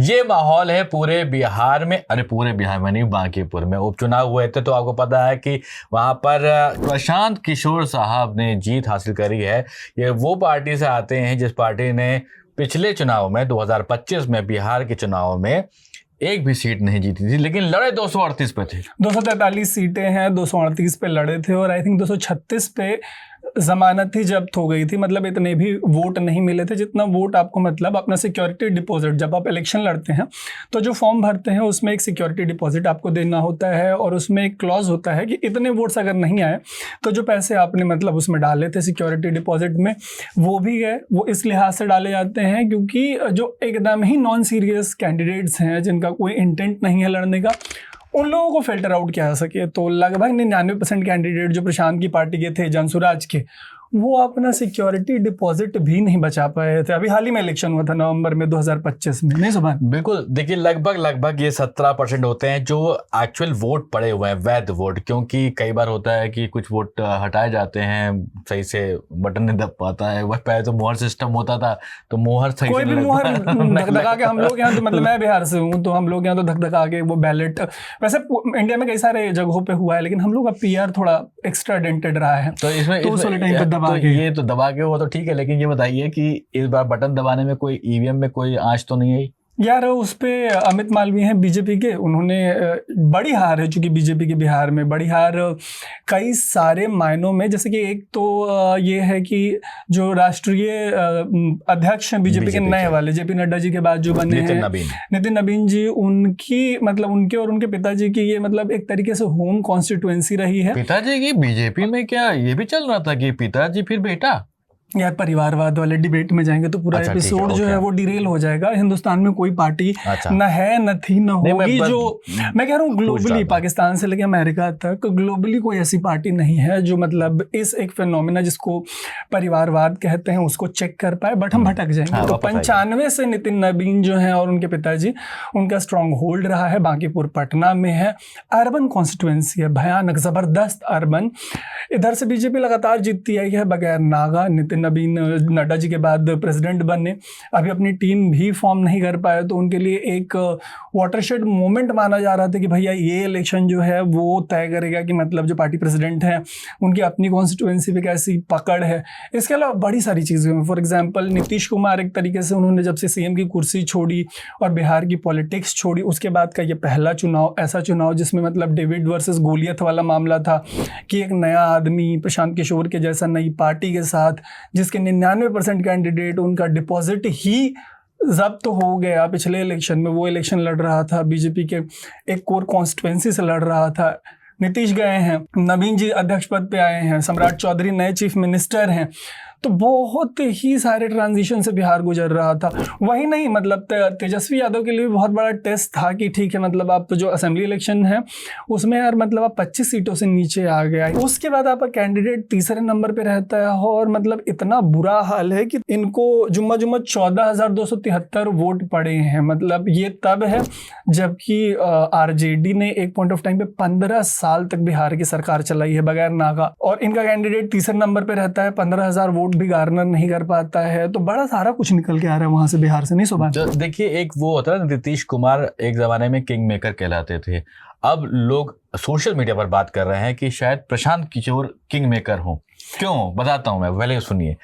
ये माहौल है पूरे बिहार में, अरे पूरे बिहार में नहीं, बांकीपुर में उपचुनाव हुए थे तो आपको पता है कि वहां पर प्रशांत किशोर साहब ने जीत हासिल करी है। ये वो पार्टी से आते हैं जिस पार्टी ने पिछले चुनाव में 2025 में बिहार के चुनाव में एक भी सीट नहीं जीती थी, लेकिन लड़े 238 पे थे। 243 सीटें हैं, 238 पे लड़े थे और आई थिंक 236 पे जमानत ही जब्त हो गई थी। मतलब इतने भी वोट नहीं मिले थे जितना वोट आपको मतलब अपना सिक्योरिटी डिपॉजिट, जब आप इलेक्शन लड़ते हैं तो जो फॉर्म भरते हैं उसमें एक सिक्योरिटी डिपॉजिट आपको देना होता है और उसमें एक क्लॉज होता है कि इतने वोट्स अगर नहीं आए तो जो पैसे आपने मतलब उसमें डाले थे सिक्योरिटी डिपॉजिट में वो भी है, वो इस लिहाज से डाले जाते हैं क्योंकि जो एकदम ही नॉन सीरियस कैंडिडेट्स हैं जिनका कोई इंटेंट नहीं है लड़ने का, उन लोगों को फिल्टर आउट किया जा सके। तो लगभग 99% कैंडिडेट जो प्रशांत की पार्टी के थे, जनसुराज के, वो अपना सिक्योरिटी डिपॉजिट भी नहीं बचा पाए थे। अभी हाल ही में इलेक्शन हुआ था नवंबर में 2025 में, नहीं सुभान? बिल्कुल, देखिए लगभग ये 17% होते हैं जो एक्चुअल वोट पड़े हुए हैं, वैध वोट, क्योंकि कई बार होता है कि कुछ वोट हटाए जाते हैं, सही से बटन नहीं दब पाता है। वह पहले तो मोहर सिस्टम होता था तो मोहर सही कोई भी मोहर धक-धका के, हम लोग यहाँ तो मतलब मैं बिहार से हूँ तो हम लोग यहाँ तो धक-धका के वो बैलेट, वैसे इंडिया में कई सारे जगहों पे हुआ है लेकिन हम लोग का पीआर थोड़ा एक्स्ट्रा डेंटेड रहा है तो इसमें तो ये तो दबा के वो तो ठीक है, लेकिन ये बताइए कि इस बार बटन दबाने में कोई ईवीएम में कोई आंच तो नहीं आई? यार उस पे अमित मालवीय हैं बीजेपी के, उन्होंने बड़ी हार है चूंकि बीजेपी के बिहार में बड़ी हार कई सारे मायनों में, जैसे कि एक तो ये है कि जो राष्ट्रीय अध्यक्ष हैं बीजेपी के नए वाले जेपी नड्डा जी के बाद जो बने हैं नितिन नवीन जी, उनकी मतलब उनके और उनके पिताजी की ये मतलब एक तरीके से होम कॉन्स्टिट्यूएंसी रही है। पिताजी की बीजेपी में क्या ये भी चल रहा था कि पिताजी फिर बेटा? यार परिवारवाद वाले डिबेट में जाएंगे तो पूरा एपिसोड जो है वो डिरेल हो जाएगा। हिंदुस्तान में कोई पार्टी न है न थी न होगी, जो मैं कह रहा हूँ ग्लोबली पाकिस्तान से लेकर अमेरिका तक ग्लोबली कोई ऐसी पार्टी नहीं है जो मतलब इस एक फिनोमिना जिसको परिवारवाद कहते हैं उसको चेक कर पाए। बट हम भटक जाएंगे। तो 95 से नितिन नवीन जो है और उनके पिताजी, उनका स्ट्रॉन्ग होल्ड रहा है बांकीपुर पटना में है। अर्बन कॉन्स्टिट्यूएंसी है, भयानक जबरदस्त अर्बन। इधर से बीजेपी लगातार जीतती आई है बगैर नागा। नितिन नवीन नड्डा जी के बाद प्रेसिडेंट बने, अभी अपनी टीम भी फॉर्म नहीं कर पाए तो उनके लिए एक वाटरशेड मोमेंट माना जा रहा था कि भैया ये इलेक्शन जो है वो तय करेगा कि मतलब जो पार्टी प्रेसिडेंट है उनकी अपनी कॉन्स्टिट्यूएंसी पे कैसी पकड़ है। इसके अलावा बड़ी सारी चीज़ें हुई। फॉर एग्जांपल नीतीश कुमार एक तरीके से उन्होंने जब से सीएम की कुर्सी छोड़ी और बिहार की पॉलिटिक्स छोड़ी, उसके बाद का ये पहला चुनाव, ऐसा चुनाव जिसमें मतलब डेविड वर्सेस गोलियत वाला मामला था कि एक नया आदमी प्रशांत किशोर के जैसा नई पार्टी के साथ जिसके 99% कैंडिडेट उनका डिपॉजिट ही जब्त हो गया पिछले इलेक्शन में, वो इलेक्शन लड़ रहा था बीजेपी के एक कोर कॉन्स्टिट्यूएंसी से लड़ रहा था। नीतीश गए हैं, नवीन जी अध्यक्ष पद पे आए हैं, सम्राट चौधरी नए चीफ मिनिस्टर हैं, तो बहुत ही सारे ट्रांजिशन से बिहार गुजर रहा था। वही नहीं मतलब तेजस्वी यादव के लिए भी बहुत बड़ा टेस्ट था कि ठीक है मतलब आप तो जो असेंबली इलेक्शन है उसमें यार मतलब आप 25 सीटों से नीचे आ गया। उसके बाद आपका कैंडिडेट तीसरे नंबर पे रहता है और मतलब इतना बुरा हाल है कि इनको जुम्मा 14,273 वोट पड़े हैं। मतलब ये तब है जबकि आरजेडी ने एक पॉइंट ऑफ टाइम पे 15 साल तक बिहार की सरकार चलाई है बगैर नागा, और इनका कैंडिडेट तीसरे नंबर पे रहता है, 15,000 वोट भी गार्नर नहीं कर पाता है। तो बड़ा सारा कुछ निकल के आ रहा है वहां से बिहार से, नहीं सुभान? देखिए एक वो होता है, नीतीश कुमार एक जमाने में किंग मेकर कहलाते थे। अब लोग सोशल मीडिया पर बात कर रहे हैं कि शायद प्रशांत किशोर किंग मेकर हो। क्यों बताता हूं मैं, पहले सुनिए।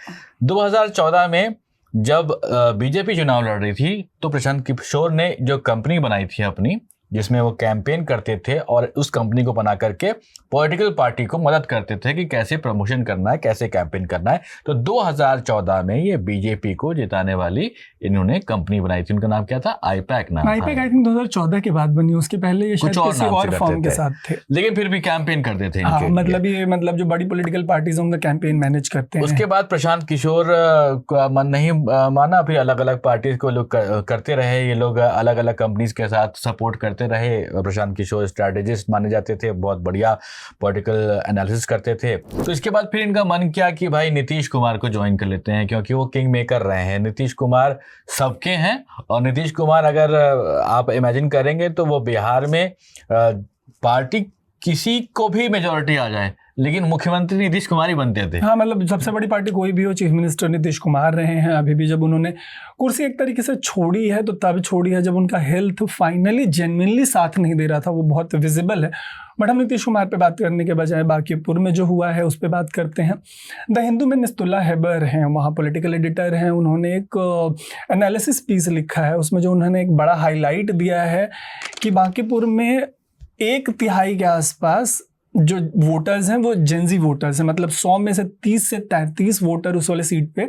2014 में जब बीजेपी चुनाव लड़ रही थी तो प्रशांत किशोर ने जो कंपनी बनाई थी अपनी, जिसमें वो कैंपेन करते थे और उस कंपनी को बना करके पॉलिटिकल पार्टी को मदद करते थे कि कैसे प्रमोशन करना है, कैसे कैंपेन करना है। तो 2014 में ये बीजेपी को जिताने वाली इन्होंने कंपनी बनाई थी। उनका नाम क्या था? आईपैक नाम। आईपैक आई थिंक 2014 के बाद बनी, उसके पहले ये शायद किसी और फॉर्म के साथ थे, लेकिन फिर भी कैंपेन करते थे। मतलब ये मतलब जो बड़ी पॉलिटिकल पार्टीज उनका कैंपेन मैनेज करते हैं। उसके बाद प्रशांत किशोर का मन नहीं माना, फिर अलग अलग पार्टीज को लोग करते रहे। ये लोग अलग अलग कंपनीज के साथ सपोर्ट करते रहे। प्रशांत किशोर स्ट्रैटेजिस्ट माने जाते थे, बहुत बढ़िया पॉलिटिकल एनालिसिस करते थे। तो इसके बाद फिर इनका मन किया कि भाई नीतीश कुमार को ज्वाइन कर लेते हैं, क्योंकि वो किंग मेकर रहे हैं। नीतीश कुमार सबके हैं, और नीतीश कुमार अगर आप इमेजिन करेंगे तो वो बिहार में पार्टी किसी को भी मेजॉरिटी आ जाए लेकिन मुख्यमंत्री नीतीश कुमार ही बनते थे। हाँ, मतलब सबसे बड़ी पार्टी कोई भी हो, चीफ मिनिस्टर नीतीश कुमार रहे हैं। अभी भी जब उन्होंने कुर्सी एक तरीके से छोड़ी है तो तब छोड़ी है जब उनका हेल्थ फाइनली जेन्युइनली साथ नहीं दे रहा था, वो बहुत विजिबल है। बट हम नीतीश कुमार पे बात करने के बजाय बांकीपुर में जो हुआ है उस पर बात करते हैं। द हिंदू में निस्तुल्ला हैबर हैं, वहाँ पॉलिटिकल एडिटर हैं, उन्होंने एक एनालिसिस पीस लिखा है। उसमें जो उन्होंने एक बड़ा हाईलाइट दिया है कि बांकीपुर में 1/3 के आसपास जो वोटर्स हैं वो जेंजी वोटर्स हैं, मतलब 100 में से 30 से 33 वोटर उस वाले सीट पे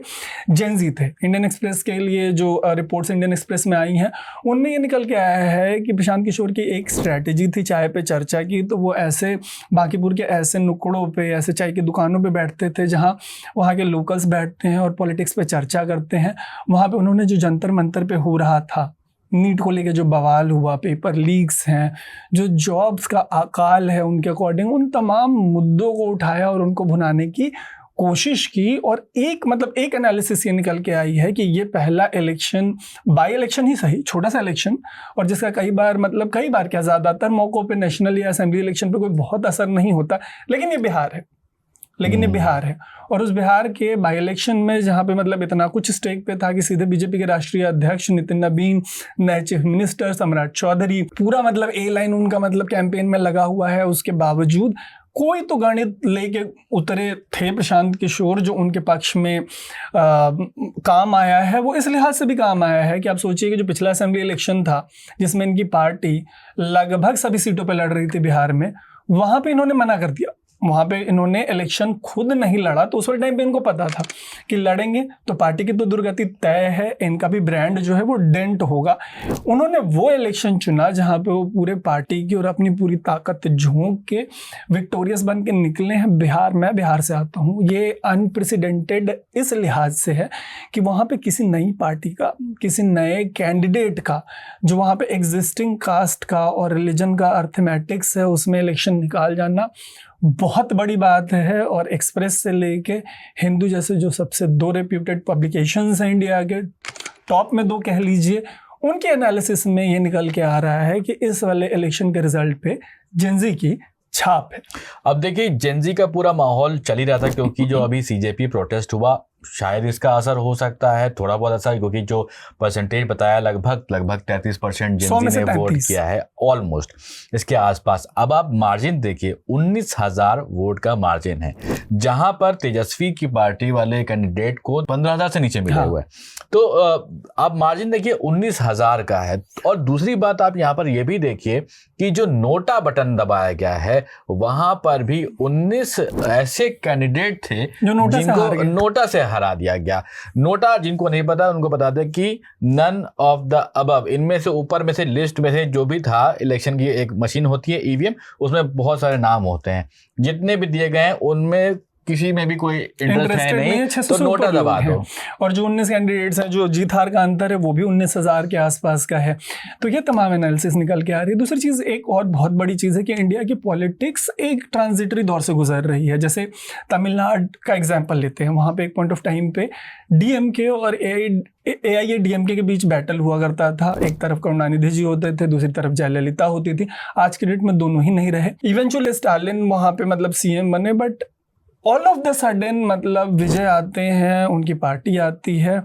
जेंजी थे। इंडियन एक्सप्रेस के लिए जो रिपोर्ट्स इंडियन एक्सप्रेस में आई हैं उनमें ये निकल के आया है कि प्रशांत किशोर की एक स्ट्रैटेजी थी चाय पे चर्चा की, तो वो ऐसे बांकीपुर के ऐसे नुक्कड़ों पे, ऐसे चाय की दुकानों पे बैठते थे जहाँ वहाँ के लोकल्स बैठते हैं और पॉलिटिक्स पे चर्चा करते हैं। वहाँ पे उन्होंने जो जंतर मंतर पे हो रहा था, नीट को लेके जो बवाल हुआ, पेपर लीक्स हैं, जो जॉब्स का अकाल है उनके अकॉर्डिंग, उन तमाम मुद्दों को उठाया और उनको भुनाने की कोशिश की। और एक एनालिसिस ये निकल के आई है कि ये पहला इलेक्शन, बाई इलेक्शन ही सही, छोटा सा इलेक्शन, और जिसका कई बार क्या ज़्यादातर मौक़ों पे नेशनल या असेंबली इलेक्शन पे कोई बहुत असर नहीं होता, लेकिन ये बिहार है। और उस बिहार के बाई इलेक्शन में जहाँ पे मतलब इतना कुछ स्टेक पे था कि सीधे बीजेपी के राष्ट्रीय अध्यक्ष नितिन नबीन, नए चीफ मिनिस्टर सम्राट चौधरी, पूरा मतलब ए लाइन उनका मतलब कैंपेन में लगा हुआ है, उसके बावजूद कोई तो गणित लेके उतरे थे प्रशांत किशोर जो उनके पक्ष में काम आया है। वो इस लिहाज से भी काम आया है कि आप सोचिए कि जो पिछला असेंबली इलेक्शन था जिसमें इनकी पार्टी लगभग सभी सीटों पर लड़ रही थी बिहार में, वहाँ पे इन्होंने मना कर दिया, वहाँ पे इन्होंने इलेक्शन खुद नहीं लड़ा। तो उस वाले टाइम पे इनको पता था कि लड़ेंगे तो पार्टी की तो दुर्गति तय है, इनका भी ब्रांड जो है वो डेंट होगा। उन्होंने वो इलेक्शन चुना जहाँ पे वो पूरे पार्टी की और अपनी पूरी ताकत झोंक के विक्टोरियस बन के निकले हैं। मैं बिहार से आता हूँ, ये अनप्रेसिडेंटेड इस लिहाज से है कि वहाँ पे किसी नई पार्टी का, किसी नए कैंडिडेट का, जो वहाँ पे एग्जिस्टिंग कास्ट का और रिलीजन का अर्थमेटिक्स है, उसमें इलेक्शन निकाल जाना बहुत बड़ी बात है। और एक्सप्रेस से लेके हिंदू जैसे जो सबसे 2 रेप्यूटेड पब्लिकेशंस हैं इंडिया के, टॉप में 2 कह लीजिए, उनके एनालिसिस में ये निकल के आ रहा है कि इस वाले इलेक्शन के रिजल्ट पे जेंजी की छाप है। अब देखिए, जेंजी का पूरा माहौल चल ही रहा था क्योंकि जो अभी सीजेपी प्रोटेस्ट हुआ, शायद इसका असर हो सकता है, थोड़ा बहुत असर, क्योंकि जो परसेंटेज बताया लगभग 33% जेंजी ने वोट किया है, ऑलमोस्ट इसके आसपास। अब आप मार्जिन देखिए, 19,000 वोट का मार्जिन है, जहां पर तेजस्वी की पार्टी वाले कैंडिडेट को 15,000 से नीचे मिले हुए हैं। तो आप मार्जिन देखिए 19,000 का है। और दूसरी बात आप यहाँ पर यह भी देखिए कि जो नोटा बटन दबाया गया है वहां पर भी 19 ऐसे कैंडिडेट थे जिनको नोटा से हरा दिया गया। नोटा, जिनको नहीं पता उनको बता दें कि नन ऑफ द अबव, इनमें से ऊपर में से लिस्ट में से जो भी था, इलेक्शन की एक मशीन होती है ईवीएम, उसमें बहुत सारे नाम होते हैं, जितने भी दिए गए हैं उनमें किसी में भी कोई इंटरेस्ट है नहीं, तो नोटा दबा दो। और जो 19 कैंडिडेट्स हैं, जो जीत हार का अंतर है वो भी 19,000 के आसपास का है। तो ये तमाम एनालिसिस निकल के आ रही है। दूसरी चीज़, एक और बहुत बड़ी चीज़ है कि इंडिया की पॉलिटिक्स एक ट्रांजिटरी दौर से गुजर रही है। जैसे तमिलनाडु का एग्जाम्पल लेते हैं, वहाँ पे एक पॉइंट ऑफ टाइम पे डीएमके और AIADMK के बीच बैटल हुआ करता था। एक तरफ करुणानिधि जी होते थे, दूसरी तरफ जयललिता होती थी। आज के डेट में दोनों ही नहीं रहे। इवेंचुअली स्टालिन वहाँ पे मतलब CM बने, but all of the sudden मतलब विजय आते हैं, उनकी पार्टी आती है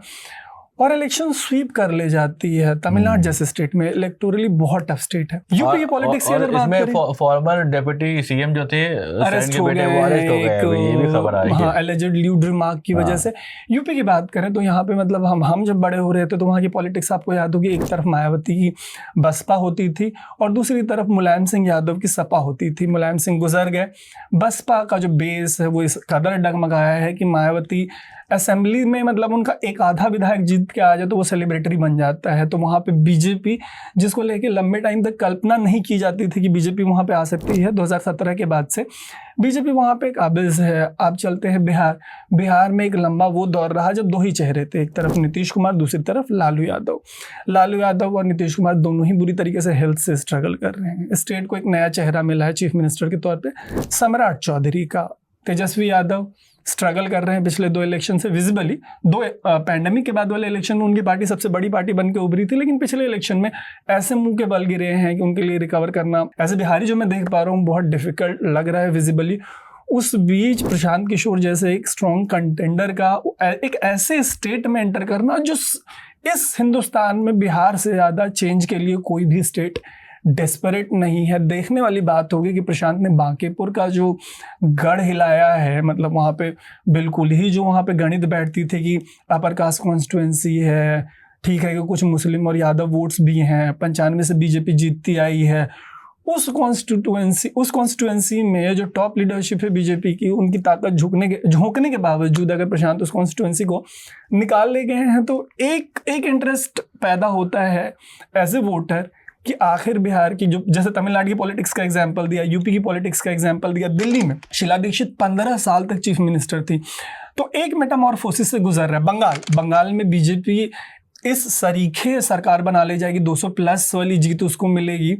और इलेक्शन स्वीप कर ले जाती है। तमिलनाडु जैसे स्टेट में इलेक्टोरली बहुत टफ स्टेट है। यूपी की पॉलिटिक्स अगर बात करें, फॉर्मर डेप्यूटी CM जो थे अरेस्ट हो गए, ये भी खबर आई है, एलिजेड ल्यूड रिमार्क की वजह से। यूपी की बात करें तो यहाँ पे मतलब हम जब बड़े हो रहे थे तो वहाँ की पॉलिटिक्स आपको याद होगी, एक तरफ मायावती की बसपा होती थी और दूसरी तरफ मुलायम सिंह यादव की सपा होती थी। मुलायम सिंह गुजर गए, बसपा का जो बेस है वो इस कदर डगमगाया है कि मायावती असेंबली में मतलब उनका एक आधा विधायक जीत के आ जाए तो वो सेलिब्रिटी बन जाता है। तो वहाँ पे बीजेपी, जिसको लेके लंबे टाइम तक कल्पना नहीं की जाती थी कि बीजेपी वहाँ पे आ सकती है, 2017 के बाद से बीजेपी वहाँ पे काबिज है। आप चलते हैं बिहार में एक लंबा वो दौर रहा जब 2 ही चेहरे थे, एक तरफ नीतीश कुमार, दूसरी तरफ लालू यादव और नीतीश कुमार दोनों ही बुरी तरीके से हेल्थ से स्ट्रगल कर रहे हैं। स्टेट को एक नया चेहरा मिला है चीफ मिनिस्टर के तौर पर सम्राट चौधरी का। तेजस्वी यादव स्ट्रगल कर रहे हैं पिछले 2 इलेक्शन से विजिबली। 2 पैंडेमिक के बाद वाले इलेक्शन में उनकी पार्टी सबसे बड़ी पार्टी बन के उभरी थी, लेकिन पिछले इलेक्शन में ऐसे मुंह के बल गिरे हैं कि उनके लिए रिकवर करना ऐसे बिहारी जो मैं देख पा रहा हूँ बहुत डिफिकल्ट लग रहा है विजिबली। उस बीच प्रशांत किशोर जैसे एक स्ट्रॉन्ग कंटेंडर का एक ऐसे स्टेट में एंटर करना जो इस हिंदुस्तान में बिहार से ज़्यादा चेंज के लिए कोई भी स्टेट डेस्परेट नहीं है। देखने वाली बात होगी कि प्रशांत ने बांकीपुर का जो गढ़ हिलाया है, मतलब वहाँ पे बिल्कुल ही जो वहाँ पे गणित बैठती थी कि अपर कास्ट कॉन्स्टिट्यूंसी है, ठीक है कि कुछ मुस्लिम और यादव वोट्स भी हैं, 95 से बीजेपी जीतती आई है, उस कॉन्स्टिट्यूंसी में जो टॉप लीडरशिप है बीजेपी की, उनकी ताकत झोंकने के बावजूद अगर प्रशांत उस कॉन्स्टिट्यूंसी को निकाल ले गए हैं तो एक इंटरेस्ट पैदा होता है एज ए वोटर कि आखिर बिहार की जो, जैसे तमिलनाडु की पॉलिटिक्स का एग्जांपल दिया, यूपी की पॉलिटिक्स का एग्जांपल दिया, दिल्ली में शीला दीक्षित 15 साल तक चीफ मिनिस्टर थी, तो एक मेटामॉर्फोसिस से गुजर रहा है। बंगाल में बीजेपी इस सरीखे सरकार बना ले जाएगी, 200+ वाली जीत उसको मिलेगी।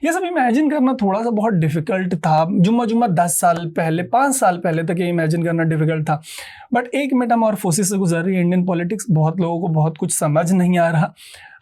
ये सब इमेजिन करना थोड़ा सा बहुत डिफिकल्ट था। जुम्मा 10 साल पहले, 5 साल पहले तक ये इमेजिन करना डिफिकल्ट था। बट एक मेटामॉर्फोसिस से गुजर रही है इंडियन पॉलिटिक्स। बहुत लोगों को बहुत कुछ समझ नहीं आ रहा।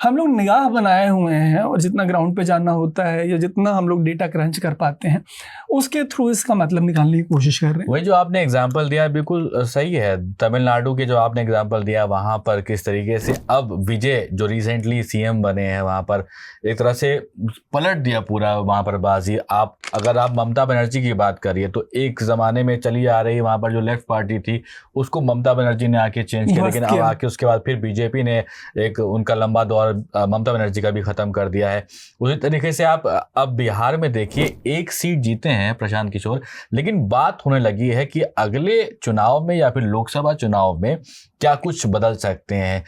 हम लोग निगाह बनाए हुए हैं और जितना ग्राउंड पे जाना होता है या जितना हम लोग डेटा क्रंच कर पाते हैं उसके थ्रू इसका मतलब निकालने की कोशिश कर रहे हैं। वही जो आपने एग्जांपल दिया बिल्कुल सही है। तमिलनाडु के जो आपने एग्जांपल दिया, वहाँ पर किस तरीके से अब विजय जो रिसेंटली सीएम बने हैं, वहाँ पर एक तरह से पलट दिया पूरा वहाँ पर बाजी। अगर आप ममता बनर्जी की बात करिए तो एक ज़माने में चली आ रही वहाँ पर जो लेफ्ट पार्टी थी उसको ममता बनर्जी ने आके चेंज किया, लेकिन अब आके उसके बाद फिर बीजेपी ने एक उनका लंबा दौर ममता बनर्जी का भी खत्म कर दिया है। उसी तरीके से आप अब बिहार में देखिए, एक सीट जीते हैं प्रशांत किशोर, लेकिन बात होने लगी है कि अगले चुनाव में या फिर लोकसभा चुनाव में क्या कुछ बदल सकते हैं।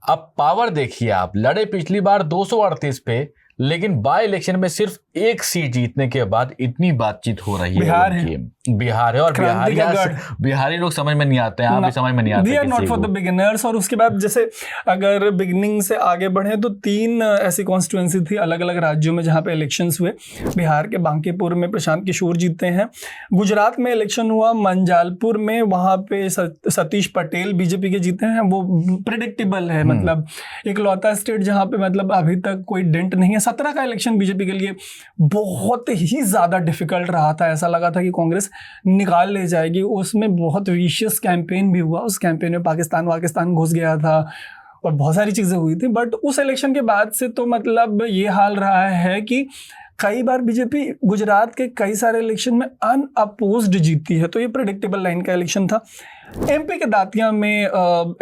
अब पावर देखिए, आप लड़े पिछली बार 238 पे, लेकिन बाय इलेक्शन में सिर्फ एक सीट जीतने के बाद इतनी बातचीत हो रही है। बिहार है और बिहारी लोग समझ में नहीं आते हैं, आप भी समझ में नहीं आते। They are not for the beginners। और उसके बाद जैसे अगर बिगिनिंग से आगे बढ़े तो 3 ऐसी कॉन्स्टिट्यूंसी थी अलग अलग राज्यों में जहाँ पे इलेक्शंस हुए। बिहार के बांकीपुर में प्रशांत किशोर जीते हैं। गुजरात में इलेक्शन हुआ मंजालपुर में, वहाँ पे सतीश पटेल बीजेपी के जीते हैं। वो प्रेडिक्टेबल है, मतलब एक लौता स्टेट जहाँ पे मतलब अभी तक कोई डेंट नहीं है। 17 का इलेक्शन बीजेपी के लिए बहुत ही ज़्यादा डिफिकल्ट रहा था। ऐसा लगा था कि कांग्रेस निकाल ले जाएगी। उसमें बहुत विशियस कैंपेन भी हुआ। उस कैंपेन में पाकिस्तान घुस गया था और बहुत सारी चीज़ें हुई थी। बट उस इलेक्शन के बाद से तो मतलब ये हाल रहा है कि कई बार बीजेपी गुजरात के कई सारे इलेक्शन में अनअपोज्ड जीती है, तो ये प्रेडिक्टेबल लाइन का इलेक्शन था। एमपी के दातिया में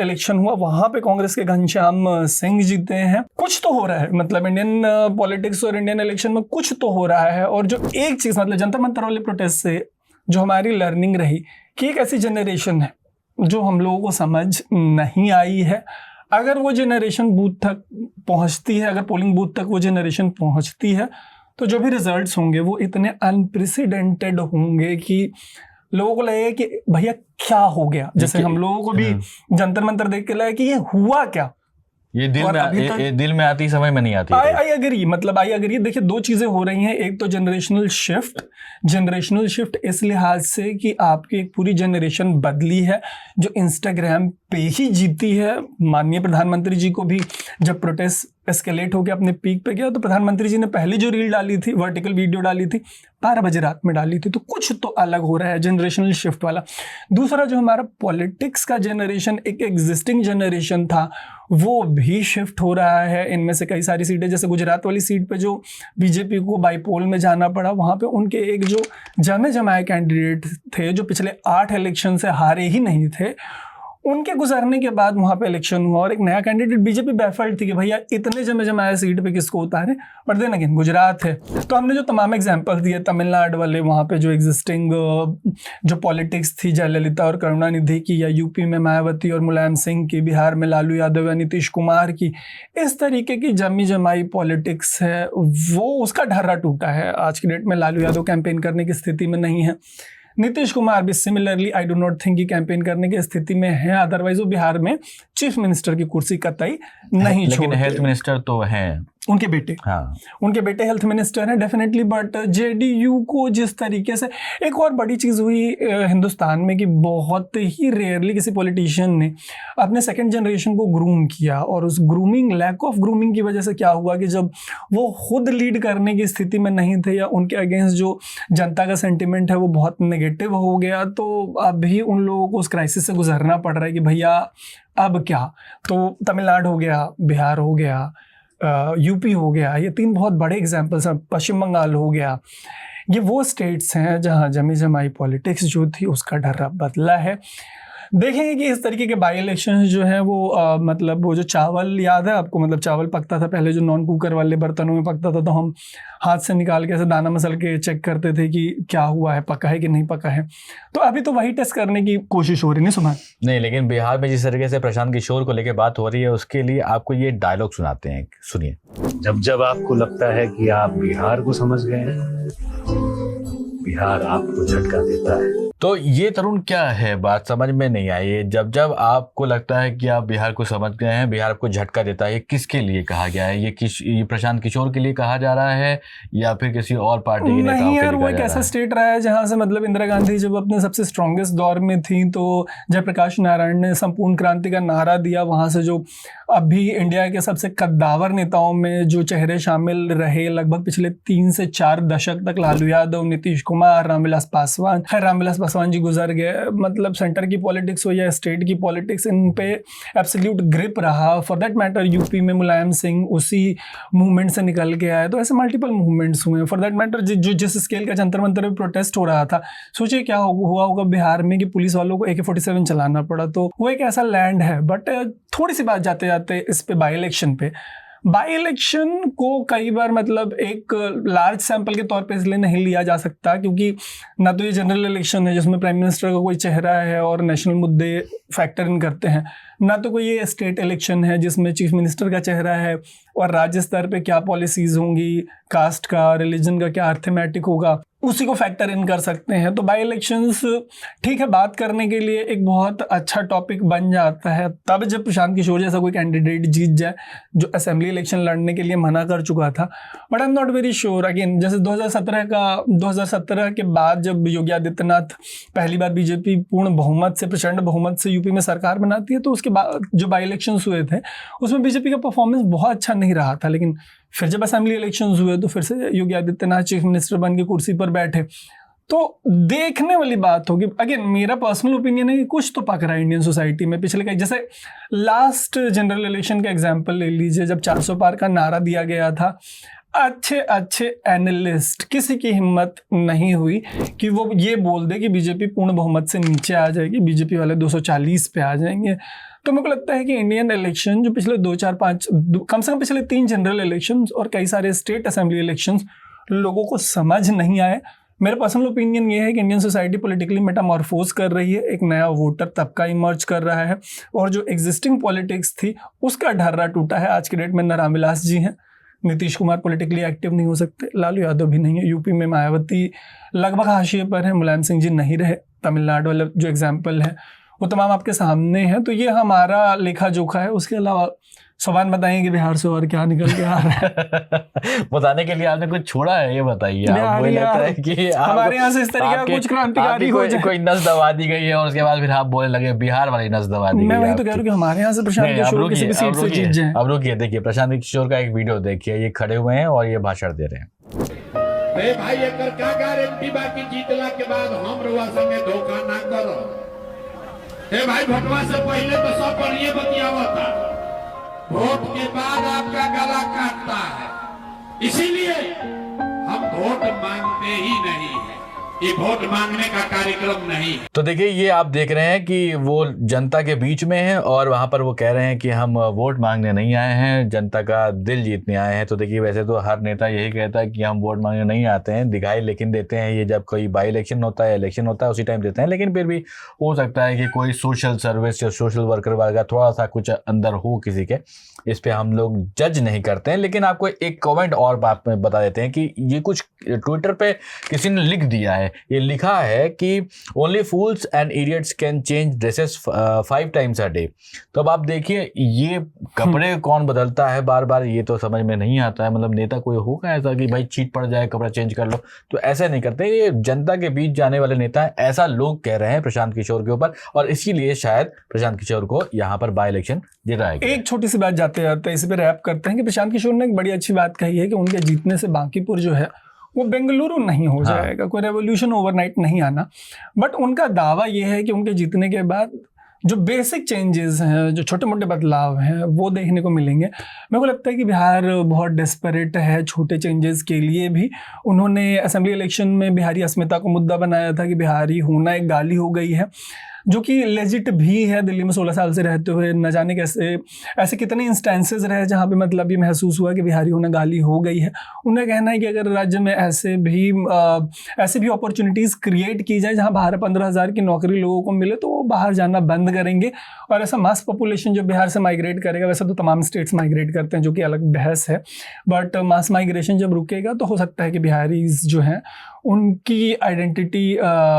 इलेक्शन हुआ, वहाँ पे कांग्रेस के घनश्याम सिंह जीते हैं। कुछ तो हो रहा है, मतलब इंडियन पॉलिटिक्स और इंडियन इलेक्शन में कुछ तो हो रहा है। और जो एक चीज़ मतलब जंतर मंतर वाले प्रोटेस्ट से जो हमारी लर्निंग रही कि एक ऐसी जनरेशन है जो हम लोगों को समझ नहीं आई है। अगर वो जनरेशन बूथ तक पहुँचती है, अगर पोलिंग बूथ तक वो जनरेशन पहुँचती है, तो जो भी रिजल्ट्स होंगे वो इतने अनप्रेसिडेंटेड होंगे कि लोगों को लगेगा कि भैया क्या हो गया। जैसे हम लोगों को भी जंतर मंतर देख के लगा कि ये हुआ क्या। ये दिल में आती, समझ में नहीं आती। I agree. देखिए 2 चीजें हो रही हैं। एक तो जनरेशनल शिफ्ट इस लिहाज से कि आपकी एक पूरी जनरेशन बदली है जो इंस्टाग्राम पे ही जीती है। माननीय प्रधानमंत्री जी को भी जब प्रोटेस्ट एस्केलेट होकर अपने पीक पे गया तो प्रधानमंत्री जी ने पहली जो रील डाली थी, वर्टिकल वीडियो डाली थी, 12 बजे रात में डाली थी। तो कुछ तो अलग हो रहा है, जनरेशनल शिफ्ट वाला। दूसरा जो हमारा पॉलिटिक्स का जनरेशन, एक एग्जिस्टिंग जनरेशन था, वो भी शिफ्ट हो रहा है। इनमें से कई सारी सीटें, जैसे गुजरात वाली सीट पे जो बीजेपी को बाईपोल में जाना पड़ा, वहाँ पे उनके एक जो जमाए कैंडिडेट थे जो पिछले 8 इलेक्शन से हारे ही नहीं थे, उनके गुजरने के बाद वहाँ पे इलेक्शन हुआ और एक नया कैंडिडेट, बीजेपी बैफल्ड थी कि भैया इतने जमाए सीट पे किसको उतारे। बट देन अगेन गुजरात है। तो हमने जो तमाम एग्जांपल दिए, तमिलनाडु वाले वहाँ पे जो एग्जिस्टिंग जो पॉलिटिक्स थी जयललिता और करुणानिधि की, या यूपी में मायावती और मुलायम सिंह की, बिहार में लालू यादव या नीतीश कुमार की, इस तरीके की जमाई पॉलिटिक्स है, वो उसका ढर्रा टूटा है। आज की डेट में लालू यादव कैंपेन करने की स्थिति में नहीं है। नीतीश कुमार भी similarly I do not think कि कैंपेन करने की स्थिति में है। अदरवाइज वो बिहार में चीफ मिनिस्टर की कुर्सी कतई नहीं छोड़ते। लेकिन हेल्थ मिनिस्टर तो हैं उनके बेटे, हाँ उनके बेटे हेल्थ मिनिस्टर हैं डेफिनेटली। बट जेडीयू को जिस तरीके से, एक और बड़ी चीज़ हुई हिंदुस्तान में कि बहुत ही रेयरली किसी पॉलिटिशियन ने अपने सेकंड जनरेशन को ग्रूम किया, और उस ग्रूमिंग, लैक ऑफ ग्रूमिंग की वजह से क्या हुआ कि जब वो खुद लीड करने की स्थिति में नहीं थे या उनके अगेंस्ट जो जनता का सेंटिमेंट है वो बहुत नेगेटिव हो गया, तो अभी उन लोगों को उस क्राइसिस से गुजरना पड़ रहा है कि भैया अब क्या। तो तमिलनाडु हो गया, बिहार हो गया, यूपी हो गया, ये 3 बहुत बड़े एग्जाम्पल्स हैं, पश्चिम बंगाल हो गया। ये वो स्टेट्स हैं जहां जमी जमाई पॉलिटिक्स जो थी उसका ढर्रा बदला है। देखेंगे कि इस तरीके के बाई इलेक्शंस जो हैं वो मतलब वो जो चावल याद है आपको, मतलब चावल पकता था पहले जो नॉन कुकर वाले बर्तनों में पकता था, तो हम हाथ से निकाल के ऐसे दाना मसल के चेक करते थे कि क्या हुआ है, पका है कि नहीं पका है। तो अभी तो वही टेस्ट करने की कोशिश हो रही है। नहीं सुना नहीं, लेकिन बिहार में जिस तरीके से प्रशांत किशोर को लेकर बात हो रही है उसके लिए आपको ये डायलॉग सुनाते हैं, सुनिए। जब जब आपको लगता है कि आप बिहार को समझ गए हैं, बिहार आपको झटका देता है। तो ये तरुण क्या है, बात समझ में नहीं आई। जब जब आपको लगता है कि आप बिहार को समझ गए हैं, बिहार आपको झटका देता है, ये किसके लिए कहा गया है? ये प्रशांत किशोर के लिए कहा जा रहा है या फिर किसी और पार्टी के नेताओं के लिए? नहीं यार, वो एक ऐसा स्टेट रहा है जहां से मतलब इंदिरा गांधी जब अपने सबसे स्ट्रॉन्गेस्ट दौर में थी तो जयप्रकाश नारायण ने संपूर्ण क्रांति का नारा दिया। वहां से जो अभी इंडिया के सबसे कद्दावर नेताओं में जो चेहरे शामिल रहे लगभग पिछले 3 से 4 दशक तक, लालू यादव, नीतीश कुमार, रामविलास पासवान। खैर रामविलास पासवान जी गुजर गए। मतलब सेंटर की पॉलिटिक्स हो या स्टेट की पॉलिटिक्स, इन पे एब्सोल्यूट ग्रिप रहा। फॉर दैट मैटर यूपी में मुलायम सिंह उसी मूवमेंट से निकल के आए। तो ऐसे मल्टीपल मूवमेंट्स हुए। फॉर दैट मैटर जो जिस स्केल का जंतर मंतर में प्रोटेस्ट हो रहा था, सोचिए क्या हुआ होगा बिहार में कि पुलिस वालों को AK-47 चलाना पड़ा। तो वो एक ऐसा लैंड है। बट थोड़ी सी बात जाते जाते इस पे बाई इलेक्शन पे, बाई इलेक्शन को कई बार मतलब एक लार्ज सैंपल के तौर पे इसलिए नहीं लिया जा सकता क्योंकि ना तो ये जनरल इलेक्शन है जिसमें प्राइम मिनिस्टर का कोई चेहरा है और नेशनल मुद्दे फैक्टर इन करते हैं, ना तो कोई ये स्टेट इलेक्शन है जिसमें चीफ मिनिस्टर का चेहरा है और राज्य स्तर पे क्या पॉलिसीज होंगी, कास्ट का, रिलीजन का क्या अर्थमेटिक होगा, उसी को फैक्टर इन कर सकते हैं। तो बाई इलेक्शंस ठीक है बात करने के लिए एक बहुत अच्छा टॉपिक बन जाता है तब जब प्रशांत किशोर जैसा कोई कैंडिडेट जीत जाए जो असेंबली इलेक्शन लड़ने के लिए मना कर चुका था। But I am not very sure. Again जैसे 2017 के बाद जब योगी आदित्यनाथ पहली बार बीजेपी पूर्ण बहुमत से, प्रचंड बहुमत से यूपी में सरकार बनाती है, तो उसके बाद जो बाई इलेक्शंस हुए थे उसमें बीजेपी का परफॉर्मेंस बहुत अच्छा नहीं रहा था। लेकिन फिर जब असेंबली इलेक्शंस हुए तो फिर से योगी आदित्यनाथ चीफ मिनिस्टर बन के कुर्सी पर बैठे। तो देखने वाली बात होगी। अगेन मेरा पर्सनल ओपिनियन है कि कुछ तो पक रहा है इंडियन सोसाइटी में। पिछले कई, जैसे लास्ट जनरल इलेक्शन का एग्जांपल ले लीजिए, जब 400 पार का नारा दिया गया था, अच्छे एनालिस्ट किसी की हिम्मत नहीं हुई कि वो ये बोल दे कि बीजेपी पूर्ण बहुमत से नीचे आ जाएगी, बीजेपी वाले 240 पे आ जाएंगे। तो मेरे को लगता है कि इंडियन इलेक्शन जो पिछले 2, 4, 5 कम से कम पिछले 3 जनरल इलेक्शंस और कई सारे स्टेट असेंबली इलेक्शंस लोगों को समझ नहीं आए। मेरा पर्सनल ओपिनियन ये है कि इंडियन सोसाइटी पॉलिटिकली मेटामॉर्फोज कर रही है, एक नया वोटर तबका इमर्ज कर रहा है और जो एग्जिस्टिंग पॉलिटिक्स थी उसका ढर्रा टूटा है। आज के डेट में न रामविलास जी हैं, नीतीश कुमार पॉलिटिकली एक्टिव नहीं हो सकते, लालू यादव भी नहीं है, यूपी में मायावती लगभग हाशिए पर है, मुलायम सिंह जी नहीं रहे, तमिलनाडु वाला जो एग्जाम्पल है वो तमाम आपके सामने है। तो ये हमारा लेखा जोखा है। उसके अलावा सवाल बताएं कि बिहार से और क्या निकल के आ रहा है। बताने के लिए आपने कुछ छोड़ा है ये बताइए। मुझे लगता है कि हमारे यहाँ से इस तरीके का कुछ क्रांतिकारी हो जाए, कोई नस दबा दी गई है और उसके बाद फिर आप बोलने लगे बिहार वाली नस दबा दी गई। मैं वही तो कह रहा हूँ कि हमारे यहाँ से प्रशांत किशोर किसी भी सीट से जीत जाए। अब रुकिए, देखिए प्रशांत किशोर का एक वीडियो देखिए। ये खड़े हुए हैं और ये भाषण दे रहे हैं। भाई एकर का गारंटी बाकी जीतला के बाद हम रुआ संगे धोखा ना करो। भाई भटवा से पहले तो सब बढ़िया बतियावा था, वोट के बाद आपका गला काटता है। इसीलिए हम वोट मांगते ही नहीं है, ये वोट मांगने का कार्यक्रम नहीं है। तो देखिए ये आप देख रहे हैं कि वो जनता के बीच में है और वहां पर वो कह रहे हैं कि हम वोट मांगने नहीं आए हैं, जनता का दिल जीतने आए हैं। तो देखिए वैसे तो हर नेता यही कहता है कि हम वोट मांगने नहीं आते हैं, दिखाई लेकिन देते हैं ये जब कोई बाई इलेक्शन होता है, इलेक्शन होता है उसी टाइम देते हैं। लेकिन फिर भी हो सकता है कि कोई सोशल सर्विस या सोशल वर्कर वगैरह थोड़ा सा कुछ अंदर हो किसी के, इस पे हम लोग जज नहीं करते हैं। लेकिन आपको एक कमेंट और बात में बता देते हैं कि ये कुछ ट्विटर पे किसी ने लिख दिया है है, ये लिखा है कि only fools and idiots can change dresses 5 times a day। तो अब आप देखिए ये कपड़े कौन बदलता है बार बार, ये तो समझ में नहीं आता है। मतलब नेता कोई होगा ऐसा कि भाई चीट पड़ जाए कपड़ा चेंज कर लो, तो ऐसे नहीं करते। ये जनता के बीच जाने वाले नेता हैं, ऐसा लोग कह रहे हैं प्रशांत किशोर के ऊपर, और इसीलिए शायद प्रशांत किशोर को यहाँ पर बाय इलेक्शन जिताया गया। एक छोटी सी बात जाते जाते इस पे रैप करते हैं कि प्रशांत किशोर ने एक बड़ी अच्छी बात कही है कि उनके जीतने से बांकीपुर जो है वो बेंगलुरु नहीं हो जाएगा, कोई रेवोल्यूशन ओवरनाइट नहीं आना। बट उनका दावा ये है कि उनके जीतने के बाद जो बेसिक चेंजेस हैं, जो छोटे मोटे बदलाव हैं, वो देखने को मिलेंगे। मेरे को लगता है कि बिहार बहुत डेस्परेट है छोटे चेंजेस के लिए भी। उन्होंने असेंबली इलेक्शन में बिहारी अस्मिता को मुद्दा बनाया था कि बिहारी होना एक गाली हो गई है, जो कि लेजिट भी है। दिल्ली में 16 साल से रहते हुए न जाने कैसे ऐसे कितने इंस्टेंसेस रहे जहाँ पे मतलब ये महसूस हुआ कि बिहारी होना गाली हो गई है। उनका कहना है कि अगर राज्य में ऐसे भी अपॉर्चुनिटीज़ क्रिएट की जाए जहाँ 12-15 हज़ार की नौकरी लोगों को मिले तो वो बाहर जाना बंद करेंगे। और ऐसा मास पॉपुलेशन जो बिहार से माइग्रेट करेगा, वैसे तो तमाम स्टेट्स माइग्रेट करते हैं जो कि अलग बहस है, बट मास माइग्रेशन जब रुकेगा तो हो सकता है कि बिहारीज जो हैं उनकी आइडेंटिटी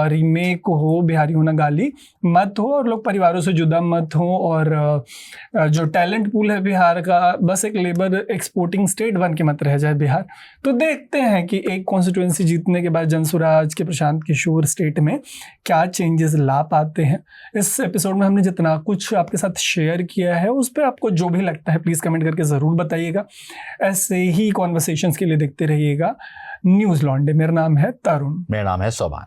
रीमेक हो, बिहारी होना गाली मत हो और लोग परिवारों से जुदा मत हो। और जो टैलेंट पूल है बिहार का, बस एक लेबर एक्सपोर्टिंग स्टेट बन के मत रह जाए बिहार। तो देखते हैं कि एक कॉन्स्टिट्यूएंसी जीतने के बाद जनसुराज के प्रशांत किशोर स्टेट में क्या चेंजेस ला पाते हैं। इस एपिसोड में हमने जितना कुछ आपके साथ शेयर किया है उस पर आपको जो भी लगता है प्लीज़ कमेंट करके ज़रूर बताइएगा। ऐसे ही कॉन्वर्सेशंस के लिए देखते रहिएगा न्यूज़ लॉन्डे। मेरा नाम है तरुण। मेरा नाम है सोभान।